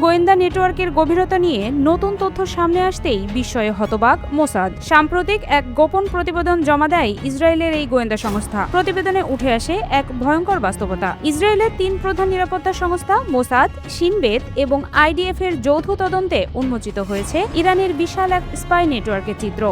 গোয়েন্দা নেটওয়ার্কের গভীরতা নিয়ে নতুন তথ্য সামনে আসতেই বিস্ময়ে হতবাক মোসাদ। সাম্প্রতিক এক গোপন প্রতিবেদন জমা দেয় ইসরায়েলের এই গোয়েন্দা সংস্থা। প্রতিবেদনে উঠে আসে এক ভয়ঙ্কর বাস্তবতা। ইসরায়েলের 3 প্রধান নিরাপত্তা সংস্থা মোসাদ, শিন বেত এবং IDF এর যৌথ তদন্তে উন্মোচিত হয়েছে ইরানের বিশাল এক স্পাই নেটওয়ার্কের চিত্র।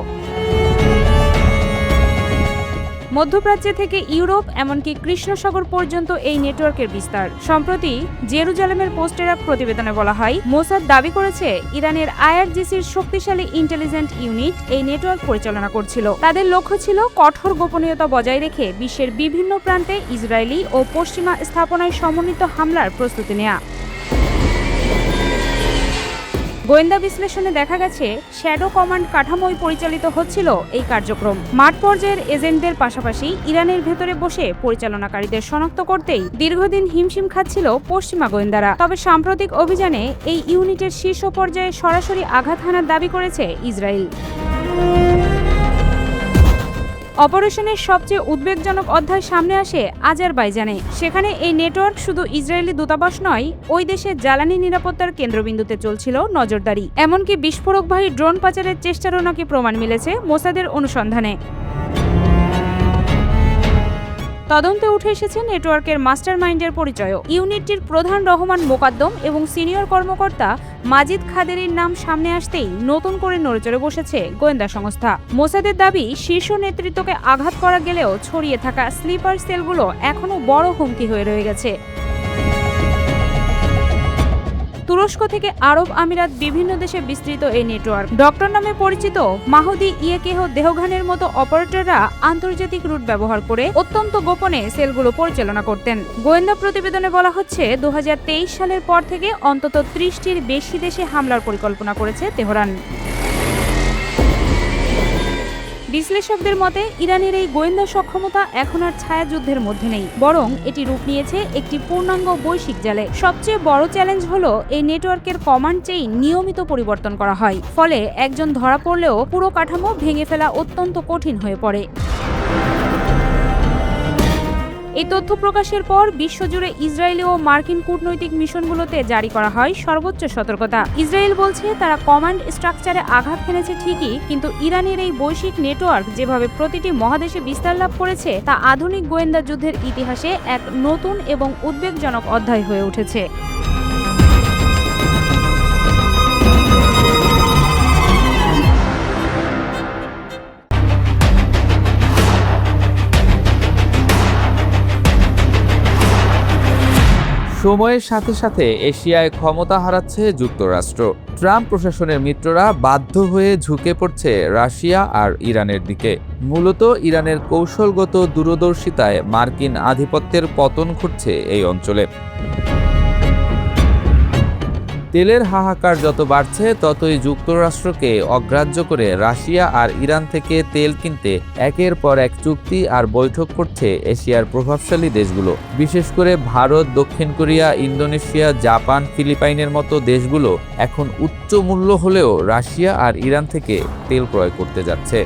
মধ্যপ্রাচ্য থেকে ইউরোপ এমনকি কৃষ্ণ সাগর পর্যন্ত এই নেটওয়ার্কের বিস্তার। সম্প্রতি জেরুজালেমের পোস্টের এক প্রতিবেদনে বলা হয়, মোসাদ দাবি করেছে ইরানের IRGCর শক্তিশালী ইন্টেলিজেন্ট ইউনিট এই নেটওয়ার্ক পরিচালনা করছিল। তাদের লক্ষ্য ছিল কঠোর গোপনীয়তা বজায় রেখে বিশ্বের বিভিন্ন প্রান্তে ইসরায়েলি ও পশ্চিমা স্থাপনায় সমন্বিত হামলার প্রস্তুতি নেওয়া। গোয়েন্দা বিশ্লেষণে দেখা গেছে, শ্যাডো কমান্ড কাঠামোয় পরিচালিত হচ্ছিল এই কার্যক্রম। মাঠ পর্যায়ের এজেন্টদের পাশাপাশি ইরানের ভেতরে বসে পরিচালনাকারীদের শনাক্ত করতেই দীর্ঘদিন হিমশিম খাচ্ছিল পশ্চিমা গোয়েন্দারা। তবে সাম্প্রতিক অভিযানে এই ইউনিটের শীর্ষ পর্যায়ে সরাসরি আঘাত হানার দাবি করেছে ইসরায়েল। অপারেশনের সবচেয়ে উদ্বেগজনক অধ্যায় সামনে আসে আজারবাইজানে। সেখানে এই নেটওয়ার্ক শুধু ইসরায়েলি দূতাবাস নয়, ওই দেশের জ্বালানি নিরাপত্তার কেন্দ্রবিন্দুতে চলছিল নজরদারি। এমনকি বিস্ফোরকবাহী ড্রোন পাচারের চেষ্টারও নাকি প্রমাণ মিলেছে মোসাদের অনুসন্ধানে। তদন্তে উঠে এসেছে নেটওয়ার্কের মাস্টারমাইন্ডের পরিচয়ও। ইউনিটটির প্রধান রহমান মোকাদ্দম এবং সিনিয়র কর্মকর্তা মাজিদ খাদেরির নাম সামনে আসতেই নতুন করে নড়েচড়ে বসেছে গোয়েন্দা সংস্থা। মোসাদের দাবি, শীর্ষ নেতৃত্বকে আঘাত করা গেলেও ছড়িয়ে থাকা স্লিপার সেলগুলো এখনও বড় হুমকি হয়ে রয়ে গেছে। তুরস্ক থেকে আরব আমিরাত বিভিন্ন দেশে বিস্তৃত এই নেটওয়ার্ক। ডক্টর নামে পরিচিত মাহুদি ইয়েকেহ দেহঘানের মতো অপারেটররা আন্তর্জাতিক রুট ব্যবহার করে অত্যন্ত গোপনে সেলগুলো পরিচালনা করতেন। গোয়েন্দা প্রতিবেদনে বলা হচ্ছে, 2023 সালের পর থেকে অন্তত 30টির বেশি দেশে হামলার পরিকল্পনা করেছে তেহরান। বিশ্লেষকদের মতে, ইরানের এই গোয়েন্দা সক্ষমতা এখন আর ছায়াযুদ্ধের মধ্যে নেই, বরং এটি রূপ নিয়েছে একটি পূর্ণাঙ্গ বৈশ্বিক জালে। সবচেয়ে বড় চ্যালেঞ্জ হলো এই নেটওয়ার্কের কমান্ড চেইন নিয়মিত পরিবর্তন করা হয়, ফলে একজন ধরা পড়লেও পুরো কাঠামো ভেঙে ফেলা অত্যন্ত কঠিন হয়ে পড়ে। এই তথ্য প্রকাশের পর বিশ্বজুড়ে ইসরায়েলি ও মার্কিন কূটনৈতিক মিশনগুলোতে জারি করা হয় সর্বোচ্চ সতর্কতা। ইসরায়েল বলছে তারা কমান্ড স্ট্রাকচারে আঘাত হেনেছে ঠিকই, কিন্তু ইরানের এই বৈশ্বিক নেটওয়ার্ক যেভাবে প্রতিটি মহাদেশে বিস্তার লাভ করেছে তা আধুনিক গোয়েন্দা যুদ্ধের ইতিহাসে এক নতুন এবং উদ্বেগজনক অধ্যায় হয়ে উঠেছে। সময়ের সাথে সাথে এশিয়ায় ক্ষমতা হারাচ্ছে যুক্তরাষ্ট্র। ট্রাম্প প্রশাসনের মিত্ররা বাধ্য হয়ে ঝুঁকে পড়ছে রাশিয়া আর ইরানের দিকে। মূলত ইরানের কৌশলগত দূরদর্শিতায় মার্কিন আধিপত্যের পতন ঘটছে এই অঞ্চলে। তেলের হাহাকার যত বাড়ছে, ততই যুক্তরাষ্ট্রকে অগ্রাহ্য করে রাশিয়া আর ইরান থেকে তেল কিনতে একের পর এক চুক্তি আর বৈঠক করছে এশিয়ার প্রভাবশালী দেশগুলো। বিশেষ করে ভারত, দক্ষিণ কোরিয়া, ইন্দোনেশিয়া, জাপান, ফিলিপাইনের মতো দেশগুলো এখন উচ্চ মূল্য হলেও রাশিয়া আর ইরান থেকে তেল ক্রয় করতে যাচ্ছে।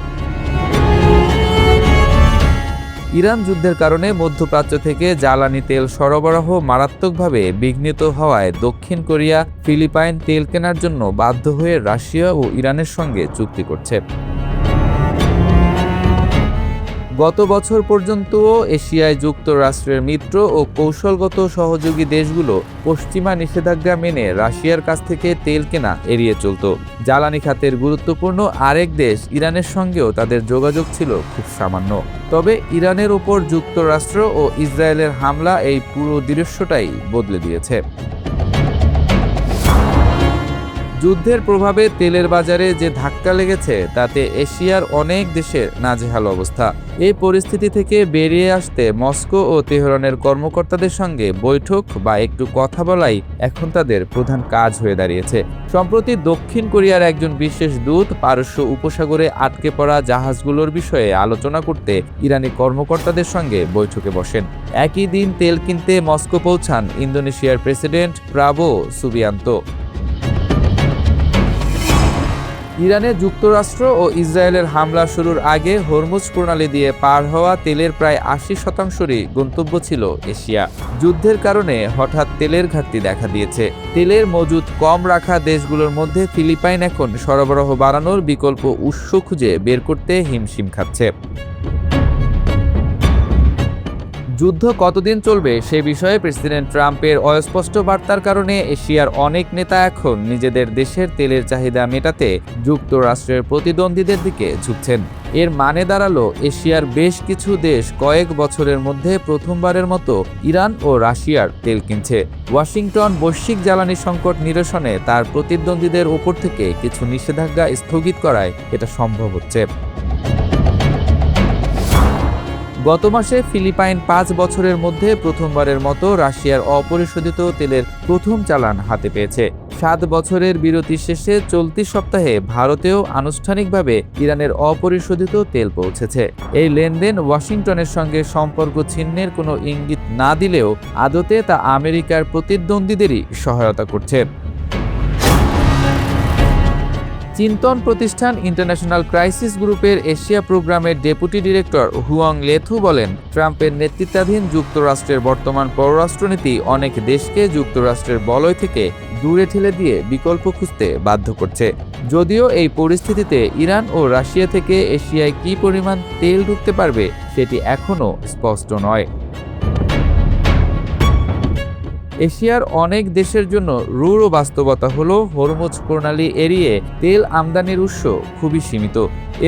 ইরান যুদ্ধের কারণে মধ্যপ্রাচ্য থেকে জ্বালানি তেল সরবরাহ মারাত্মকভাবে বিঘ্নিত হওয়ায় দক্ষিণ কোরিয়া, ফিলিপাইন তেল কেনার জন্য বাধ্য হয়ে রাশিয়া ও ইরানের সঙ্গে চুক্তি করছে। গত বছর পর্যন্তও এশিয়ায় যুক্তরাষ্ট্রের মিত্র ও কৌশলগত সহযোগী দেশগুলো পশ্চিমা নিষেধাজ্ঞা মেনে রাশিয়ার কাছ থেকে তেল কেনা এড়িয়ে চলত। জ্বালানি খাতের গুরুত্বপূর্ণ আরেক দেশ ইরানের সঙ্গেও তাদের যোগাযোগ ছিল খুব সামান্য। তবে ইরানের ওপর যুক্তরাষ্ট্র ও ইসরায়েলের হামলা এই পুরো দৃশ্যটাই বদলে দিয়েছে। যুদ্ধের প্রভাবে তেলের বাজারে যে ধাক্কা লেগেছে, তাতে এশিয়ার অনেক দেশের নাজেহাল অবস্থা। এই পরিস্থিতি থেকে বেরিয়ে আসতে মস্কো ও তেহরানের কর্মকর্তাদের সঙ্গে বৈঠক বা একটু কথা বলাই এখন তাদের প্রধান কাজ হয়ে দাঁড়িয়েছে। সম্প্রতি দক্ষিণ কোরিয়ার একজন বিশেষ দূত পারস্য উপসাগরে আটকে পড়া জাহাজগুলোর বিষয়ে আলোচনা করতে ইরানি কর্মকর্তাদের সঙ্গে বৈঠকে বসেন। একই দিন তেল কিনতে মস্কো পৌঁছান ইন্দোনেশিয়ার প্রেসিডেন্ট প্রাবো সুবিয়ান্তো। ইরানে যুক্তরাষ্ট্র ও ইসরায়েলের হামলা শুরুর আগে হরমুজ প্রণালী দিয়ে পার হওয়া তেলের প্রায় ৮০%রই গন্তব্য ছিল এশিয়া। যুদ্ধের কারণে হঠাৎ তেলের ঘাটতি দেখা দিয়েছে। তেলের মজুদ কম রাখা দেশগুলোর মধ্যে ফিলিপাইন এখন সরবরাহ বাড়ানোর বিকল্প উৎস খুঁজে বের করতে হিমশিম খাচ্ছে। যুদ্ধ কতদিন চলবে সে বিষয়ে প্রেসিডেন্ট ট্রাম্পের অস্পষ্ট বার্তার কারণে এশিয়ার অনেক নেতা এখন নিজেদের দেশের তেলের চাহিদা মেটাতে যুক্তরাষ্ট্রের প্রতিদ্বন্দ্বীদের দিকে ঝুঁকছেন। এর মানে দাঁড়ালো এশিয়ার বেশ কিছু দেশ কয়েক বছরের মধ্যে প্রথমবারের মতো ইরান ও রাশিয়ার তেল কিনছে। ওয়াশিংটন বৈশ্বিক জ্বালানি সংকট নিরসনে তার প্রতিদ্বন্দ্বীদের ওপর থেকে কিছু নিষেধাজ্ঞা স্থগিত করায় এটা সম্ভব হচ্ছে। গত মাসে ফিলিপাইন ৫ বছরের মধ্যে প্রথমবারের মতো রাশিয়ার অপরিশোধিত তেলের প্রথম চালান হাতে পেয়েছে। ৭ বছরের বিরতি শেষে চলতি সপ্তাহে ভারতেও আনুষ্ঠানিকভাবে ইরানের অপরিশোধিত তেল পৌঁছেছে। এই লেনদেন ওয়াশিংটনের সঙ্গে সম্পর্ক ছিন্নের কোনো ইঙ্গিত না দিলেও আদতে তা আমেরিকার প্রতিদ্বন্দ্বীদেরই সহায়তা করছে। চিন্তন প্রতিষ্ঠান ইন্টারন্যাশনাল ক্রাইসিস গ্রুপের এশিয়া প্রোগ্রামের ডেপুটি ডিরেক্টর হুয়াং লেথু বলেন, ট্রাম্পের নেতৃত্বাধীন যুক্তরাষ্ট্রের বর্তমান পররাষ্ট্রনীতি অনেক দেশকে যুক্তরাষ্ট্রের বলয় থেকে দূরে ঠেলে দিয়ে বিকল্প খুঁজতে বাধ্য করছে। যদিও এই পরিস্থিতিতে ইরান ও রাশিয়া থেকে এশিয়ায় কী পরিমাণ তেল ঢুকতে পারবে সেটি এখনও স্পষ্ট নয়। এশিয়ার অনেক দেশের জন্য রূঢ় বাস্তবতা হলো হরমুজ প্রণালী এড়িয়ে তেল আমদানির উৎস খুবই সীমিত।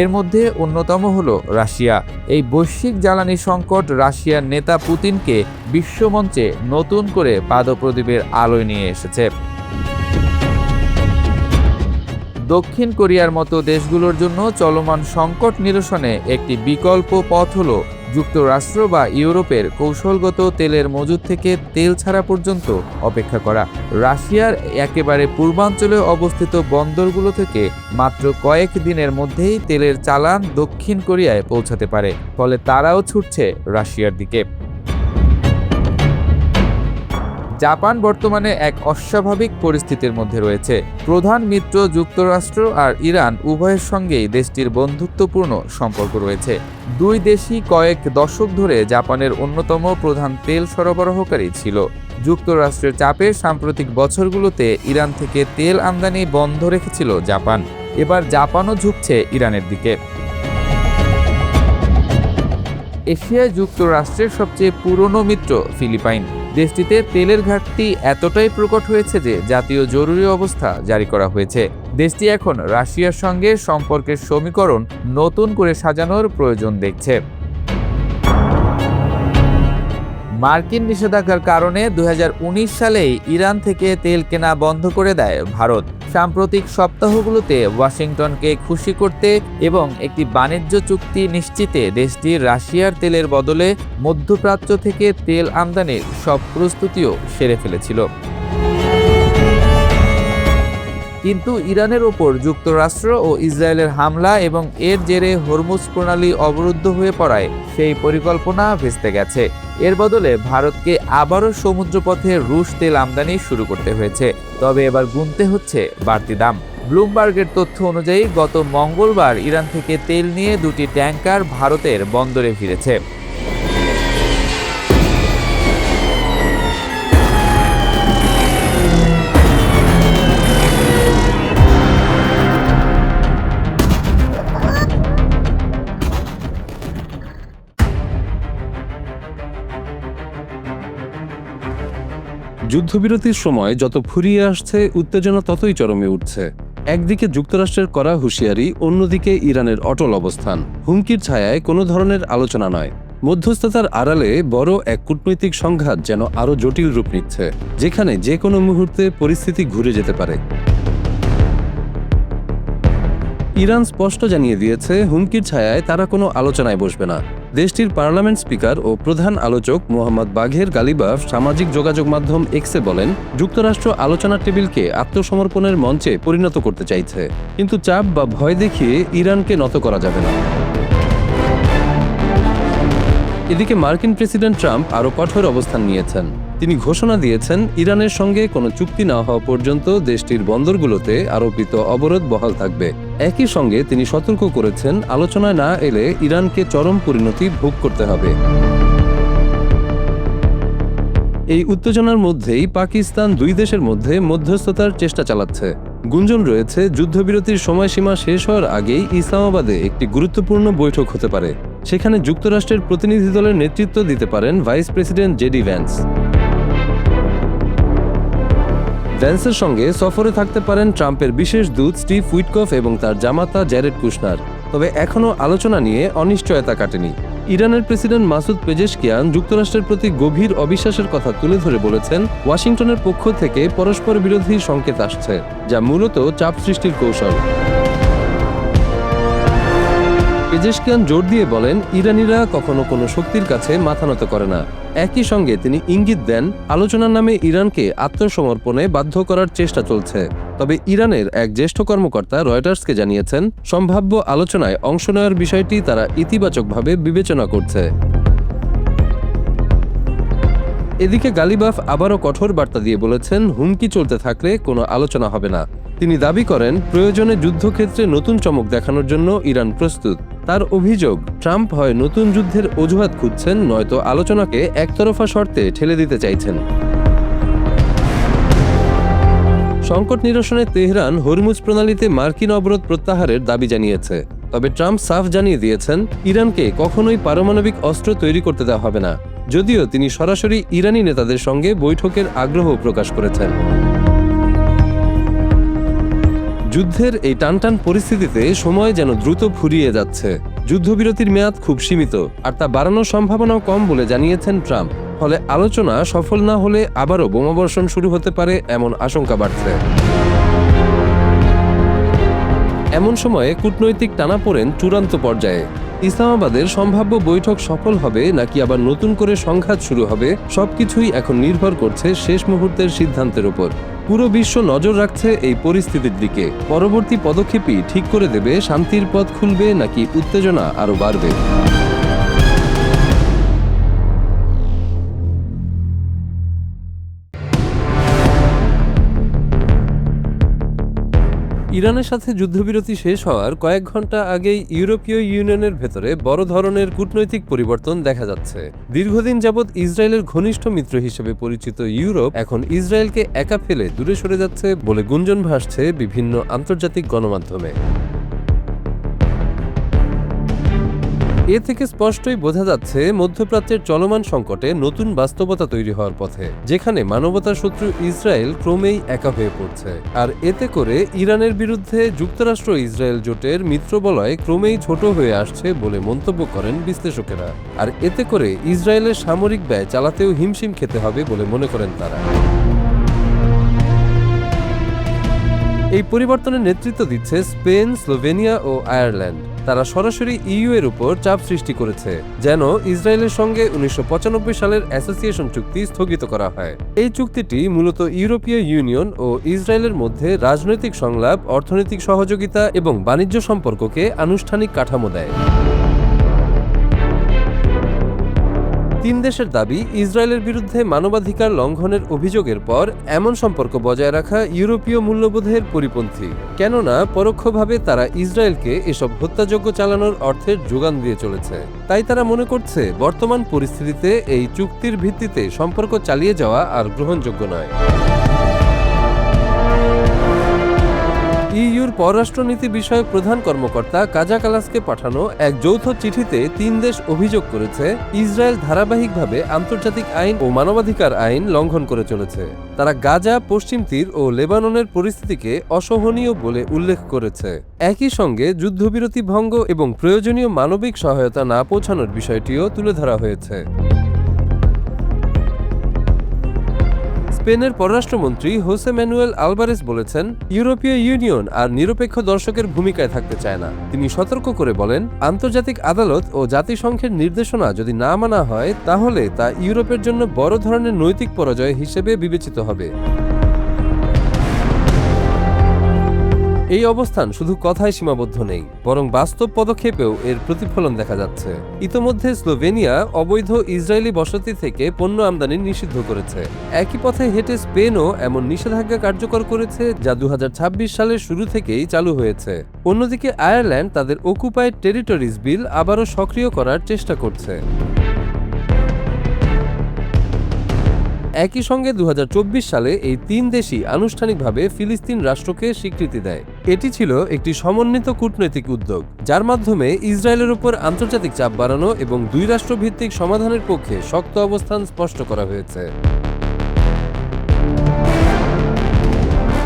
এর মধ্যে অন্যতম হলো রাশিয়া। এই বৈশ্বিক জ্বালানি সংকট রাশিয়ার নেতা পুতিনকে বিশ্বমঞ্চে নতুন করে পাদপ্রদীপের আলোয় নিয়ে এসেছে। দক্ষিণ কোরিয়ার মতো দেশগুলোর জন্য চলমান সংকট নিরসনে একটি বিকল্প পথ হলো যুক্তরাষ্ট্র বা ইউরোপের কৌশলগত তেলের মজুদ থেকে তেল ছাড়া পর্যন্ত অপেক্ষা করা। রাশিয়ার একেবারে পূর্বাঞ্চলে অবস্থিত বন্দরগুলো থেকে মাত্র কয়েক দিনের মধ্যেই তেলের চালান দক্ষিণ কোরিয়ায় পৌঁছাতে পারে, ফলে তারাও ছুটছে রাশিয়ার দিকে। জাপান বর্তমানে এক অস্বাভাবিক পরিস্থিতির মধ্যে রয়েছে। প্রধান মিত্র যুক্তরাষ্ট্র আর ইরান উভয়ের সঙ্গেই দেশটির বন্ধুত্বপূর্ণ সম্পর্ক রয়েছে। দুই দেশই কয়েক দশক ধরে জাপানের অন্যতম প্রধান তেল সরবরাহকারী ছিল। যুক্তরাষ্ট্রের চাপে সাম্প্রতিক বছরগুলোতে ইরান থেকে তেল আমদানি বন্ধ রেখেছিল জাপান। এবার জাপানও ঝুঁকছে ইরানের দিকে। এশিয়ায় যুক্তরাষ্ট্রের সবচেয়ে পুরনো মিত্র ফিলিপাইন। দেশটিতে তেলের ঘাটতি এতটাই প্রকট হয়েছে যে জাতীয় জরুরি অবস্থা জারি করা হয়েছে। দেশটি এখন রাশিয়ার সঙ্গে সম্পর্কের সমীকরণ নতুন করে সাজানোর প্রয়োজন দেখছে। মার্কিন নিষেধাজ্ঞার কারণে ২০১৯ সালেই ইরান থেকে তেল কেনা বন্ধ করে দেয় ভারত। সাম্প্রতিক সপ্তাহগুলোতে ওয়াশিংটনকে খুশি করতে এবং একটি বাণিজ্য চুক্তি নিশ্চিতে দেশটি রাশিয়ার তেলের বদলে মধ্যপ্রাচ্য থেকে তেল আমদানির সব প্রস্তুতিও সেরে ফেলেছিল। কিন্তু ইরানের ওপর যুক্তরাষ্ট্র ও ইসরায়েলের হামলা এবং এর জেরে হরমুজ প্রণালী অবরুদ্ধ হয়ে পড়ায় সেই পরিকল্পনা ভেস্তে গেছে। এর বদলে ভারতকে আবারও সমুদ্রপথে রুশ তেল আমদানি শুরু করতে হয়েছে। তবে এবার গুনতে হচ্ছে বাড়তি দাম। ব্লুমবার্গের তথ্য অনুযায়ী গত মঙ্গলবার ইরান থেকে তেল নিয়ে দুটি ট্যাঙ্কার ভারতের বন্দরে ফিরেছে। যুদ্ধবিরতির সময় যত ফুরিয়ে আসছে, উত্তেজনা ততই চরমে উঠছে। একদিকে যুক্তরাষ্ট্রের করা হুঁশিয়ারি, অন্যদিকে ইরানের অটল অবস্থান। হুমকির ছায়ায় কোনো ধরনের আলোচনা নয়, মধ্যস্থতার আড়ালে বড় এক কূটনৈতিক সংঘাত যেন আরও জটিল রূপ নিচ্ছে, যেখানে যে কোনো মুহূর্তে পরিস্থিতি ঘুরে যেতে পারে। ইরান স্পষ্ট জানিয়ে দিয়েছে, হুমকির ছায়ায় তারা কোনো আলোচনায় বসবে না। দেশটির পার্লামেন্ট স্পিকার ও প্রধান আলোচক মোহাম্মদ বাঘের গালিবাফ সামাজিক যোগাযোগ মাধ্যম এক্সে বলেন, যুক্তরাষ্ট্র আলোচনার টেবিলকে আত্মসমর্পণের মঞ্চে পরিণত করতে চাইছে, কিন্তু চাপ বা ভয় দেখিয়ে ইরানকে নত করা যাবে না। এদিকে মার্কিন প্রেসিডেন্ট ট্রাম্প আরও কঠোর অবস্থান নিয়েছেন। তিনি ঘোষণা দিয়েছেন ইরানের সঙ্গে কোনো চুক্তি না হওয়া পর্যন্ত দেশটির বন্দরগুলোতে আরোপিত অবরোধ বহাল থাকবে। একই সঙ্গে তিনি সতর্ক করেছেন, আলোচনায় না এলে ইরানকে চরম পরিণতি ভোগ করতে হবে। এই উত্তেজনার মধ্যেই পাকিস্তান দুই দেশের মধ্যে মধ্যস্থতার চেষ্টা চালাচ্ছে। গুঞ্জন রয়েছে, যুদ্ধবিরতির সময়সীমা শেষ হওয়ার আগেই ইসলামাবাদে একটি গুরুত্বপূর্ণ বৈঠক হতে পারে। সেখানে যুক্তরাষ্ট্রের প্রতিনিধি দলের নেতৃত্ব দিতে পারেন ভাইস প্রেসিডেন্ট জেডি ভ্যান্স। ভ্যান্সের সঙ্গে সফরে থাকতে পারেন ট্রাম্পের বিশেষ দূত স্টিভ উইটকফ এবং তার জামাতা জ্যারেড কুশনার। তবে এখনও আলোচনা নিয়ে অনিশ্চয়তা কাটেনি। ইরানের প্রেসিডেন্ট মাসুদ পেজেশকিয়ান যুক্তরাষ্ট্রের প্রতি গভীর অবিশ্বাসের কথা তুলে ধরে বলেছেন, ওয়াশিংটনের পক্ষ থেকে পরস্পর বিরোধী সংকেত আসছে, যা মূলত চাপ সৃষ্টির কৌশল। পেজেশকিয়ান জোর দিয়ে বলেন, ইরানিরা কখনো কোনো শক্তির কাছে মাথা নত করে না। একই সঙ্গে তিনি ইঙ্গিত দেন, আলোচনার নামে ইরানকে আত্মসমর্পণে বাধ্য করার চেষ্টা চলছে। তবে ইরানের এক জ্যেষ্ঠ কর্মকর্তা রয়টার্সকে জানিয়েছেন, সম্ভাব্য আলোচনায় অংশ নেওয়ার বিষয়টি তারা ইতিবাচকভাবে বিবেচনা করছে। এদিকে গালিবাফ আবারও কঠোর বার্তা দিয়ে বলেছেন, হুমকি চলতে থাকলে কোনো আলোচনা হবে না। তিনি দাবি করেন, প্রয়োজনে যুদ্ধক্ষেত্রে নতুন চমক দেখানোর জন্য ইরান প্রস্তুত। তার অভিযোগ, ট্রাম্প হয় নতুন যুদ্ধের অজুহাত খুঁজছেন, নয়তো আলোচনাকে একতরফা শর্তে ঠেলে দিতে চাইছেন। সংকট নিরসনে তেহরান হরমুজ প্রণালীতে মার্কিন অবরোধ প্রত্যাহারের দাবি জানিয়েছে। তবে ট্রাম্প সাফ জানিয়ে দিয়েছেন, ইরানকে কখনোই পারমাণবিক অস্ত্র তৈরি করতে দেওয়া হবে না, যদিও তিনি সরাসরি ইরানি নেতাদের সঙ্গে বৈঠকের আগ্রহ প্রকাশ করেছেন। যুদ্ধের এই টানটান পরিস্থিতিতে সময় যেন দ্রুত ফুরিয়ে যাচ্ছে। যুদ্ধবিরতির মেয়াদ খুব সীমিত, আর তা বাড়ানোর সম্ভাবনাও কম বলে জানিয়েছেন ট্রাম্প। ফলে আলোচনা সফল না হলে আবারও বোমাবর্ষণ শুরু হতে পারে এমন আশঙ্কা বাড়ছে। এমন সময়ে কূটনৈতিক টানাপোড়েন চূড়ান্ত পর্যায়ে। ইসলামাবাদের সম্ভাব্য বৈঠক সফল হবে নাকি আবার নতুন করে সংঘাত শুরু হবে, সবকিছুই এখন নির্ভর করছে শেষ মুহূর্তের সিদ্ধান্তের উপর। পুরো বিশ্ব নজর রাখছে এই পরিস্থিতির দিকে। পরবর্তী পদক্ষেপই ঠিক করে দেবে শান্তির পথ খুলবে নাকি উত্তেজনা আরও বাড়বে। ইরানের সাথে যুদ্ধবিরতি শেষ হওয়ার কয়েক ঘন্টা আগেই ইউরোপীয় ইউনিয়নের ভেতরে বড় ধরনের কূটনৈতিক পরিবর্তন দেখা যাচ্ছে। দীর্ঘদিন যাবৎ ইসরায়েলের ঘনিষ্ঠ মিত্র হিসেবে পরিচিত ইউরোপ এখন ইসরায়েলকে একা ফেলে দূরে সরে যাচ্ছে বলে গুঞ্জন ভাসছে বিভিন্ন আন্তর্জাতিক গণমাধ্যমে। এ থেকে স্পষ্টই বোঝা যাচ্ছে, মধ্যপ্রাচ্যের চলমান সংকটে নতুন বাস্তবতা তৈরি হওয়ার পথে, যেখানে মানবতার শত্রু ইসরায়েল ক্রমেই একা হয়ে পড়ছে। আর এতে করে ইরানের বিরুদ্ধে যুক্তরাষ্ট্র ইসরায়েল জোটের মিত্রবলয় ক্রমেই ছোট হয়ে আসছে বলে মন্তব্য করেন বিশ্লেষকেরা। আর এতে করে ইসরায়েলের সামরিক ব্যয় চালাতেও হিমশিম খেতে হবে বলে মনে করেন তারা। এই পরিবর্তনের নেতৃত্ব দিচ্ছে স্পেন, স্লোভেনিয়া ও আয়ারল্যান্ড। তারা সরাসরি ইইউ এর উপর চাপ সৃষ্টি করেছে যেন ইসরায়েলের সঙ্গে 1995 সালের অ্যাসোসিয়েশন চুক্তি স্থগিত করা হয়। এই চুক্তিটি মূলত ইউরোপীয় ইউনিয়ন ও ইসরায়েলের মধ্যে রাজনৈতিক সংলাপ, অর্থনৈতিক সহযোগিতা এবং বাণিজ্য সম্পর্ককে আনুষ্ঠানিক কাঠামো দেয়। তিন দেশের দাবি, ইসরায়েলের বিরুদ্ধে মানবাধিকার লঙ্ঘনের অভিযোগের পর এমন সম্পর্ক বজায় রাখা ইউরোপীয় মূল্যবোধের পরিপন্থী, কেননা পরোক্ষভাবে তারা ইসরায়েলকে এসব হত্যাযজ্ঞ চালানোর অর্থের যোগান দিয়ে চলেছে। তাই তারা মনে করছে, বর্তমান পরিস্থিতিতে এই চুক্তির ভিত্তিতে সম্পর্ক চালিয়ে যাওয়া আর গ্রহণযোগ্য নয়। ইইউর পররাষ্ট্রনীতি বিষয়ক প্রধান কর্মকর্তা কাজা কালাসকে পাঠানো এক যৌথ চিঠিতে তিন দেশ অভিযোগ করেছে, ইসরায়েল ধারাবাহিকভাবে আন্তর্জাতিক আইন ও মানবাধিকার আইন লঙ্ঘন করে চলেছে। তারা গাজা, পশ্চিম তীর ও লেবাননের পরিস্থিতিকে অসহনীয় বলে উল্লেখ করেছে। একই সঙ্গে যুদ্ধবিরতি ভঙ্গ এবং প্রয়োজনীয় মানবিক সহায়তা না পৌঁছানোর বিষয়টিও তুলে ধরা হয়েছে। স্পেনের পররাষ্ট্রমন্ত্রী হোসে ম্যানুয়েল আলভারেস বলেছেন, ইউরোপীয় ইউনিয়ন আর নিরপেক্ষ দর্শকের ভূমিকায় থাকতে চায় না। তিনি সতর্ক করে বলেন, আন্তর্জাতিক আদালত ও জাতিসংঘের নির্দেশনা যদি না মানা হয়, তাহলে তা ইউরোপের জন্য বড় ধরনের নৈতিক পরাজয় হিসেবে বিবেচিত হবে। এই অবস্থান শুধু কথায় সীমাবদ্ধ নেই, বরং বাস্তব পদক্ষেপেও এর প্রতিফলন দেখা যাচ্ছে। ইতোমধ্যে স্লোভেনিয়া অবৈধ ইসরায়েলি বসতি থেকে পণ্য আমদানি নিষিদ্ধ করেছে। একই পথে হেঁটে স্পেনও এমন নিষেধাজ্ঞা কার্যকর করেছে, যা 2026 সালের শুরু থেকেই চালু হয়েছে। অন্যদিকে আয়ারল্যান্ড তাদের অকুপাইড টেরিটরিজ বিল আবারও সক্রিয় করার চেষ্টা করছে। একই সঙ্গে 2024 সালে এই তিন দেশই আনুষ্ঠানিকভাবে ফিলিস্তিন রাষ্ট্রকে স্বীকৃতি দেয়। এটি ছিল একটি সমন্বিত কূটনৈতিক উদ্যোগ, যার মাধ্যমে ইসরায়েলের উপর আন্তর্জাতিক চাপ বাড়ানো এবং দুই রাষ্ট্রভিত্তিক সমাধানের পক্ষে শক্ত অবস্থান স্পষ্ট করা হয়েছে।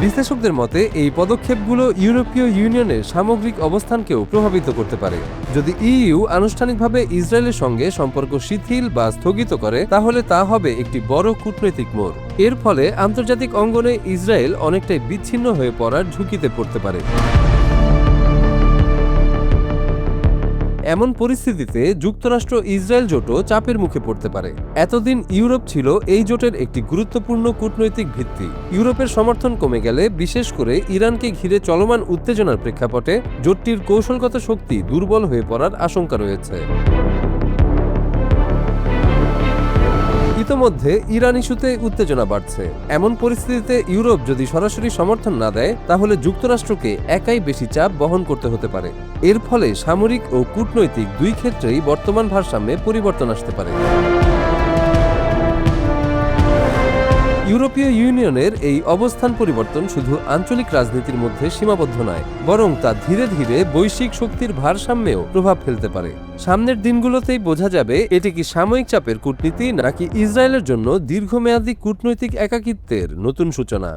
বিশ্লেষকদের মতে এই পদক্ষেপগুলো ইউরোপীয় ইউনিয়নের সামগ্রিক অবস্থানকেও প্রভাবিত করতে পারে। যদি ইইউ আনুষ্ঠানিকভাবে ইসরায়েলের সঙ্গে সম্পর্ক শিথিল বা স্থগিত করে, তাহলে তা হবে একটি বড় কূটনৈতিক মোড়। এর ফলে আন্তর্জাতিক অঙ্গনে ইসরায়েল অনেকটাই বিচ্ছিন্ন হয়ে পড়ার ঝুঁকিতে পড়তে পারে। এমন পরিস্থিতিতে যুক্তরাষ্ট্র ইসরায়েল জোটও চাপের মুখে পড়তে পারে। এতদিন ইউরোপ ছিল এই জোটের একটি গুরুত্বপূর্ণ কূটনৈতিক ভিত্তি। ইউরোপের সমর্থন কমে গেলে, বিশেষ করে ইরানকে ঘিরে চলমান উত্তেজনার প্রেক্ষাপটে, জোটটির কৌশলগত শক্তি দুর্বল হয়ে পড়ার আশঙ্কা রয়েছে। ইতোমধ্যে ইরান ইস্যুতে উত্তেজনা বাড়ছে। এমন পরিস্থিতিতে ইউরোপ যদি সরাসরি সমর্থন না দেয়, তাহলে যুক্তরাষ্ট্রকে একাই বেশি চাপ বহন করতে হতে পারে। এর ফলে সামরিক ও কূটনৈতিক দুই ক্ষেত্রেই বর্তমান ভারসাম্যে পরিবর্তন আসতে পারে। ইউরোপীয় ইউনিয়নের এই অবস্থান পরিবর্তন শুধু আঞ্চলিক রাজনীতির মধ্যে সীমাবদ্ধ নয়, বরং তা ধীরে ধীরে বৈশ্বিক শক্তির ভারসাম্যেও প্রভাব ফেলতে পারে। সামনের দিনগুলোতেই বোঝা যাবে এটি কি সাময়িক চাপের কূটনীতি, নাকি ইসরায়েলের জন্য দীর্ঘমেয়াদী কূটনৈতিক একাকিত্বের নতুন সূচনা।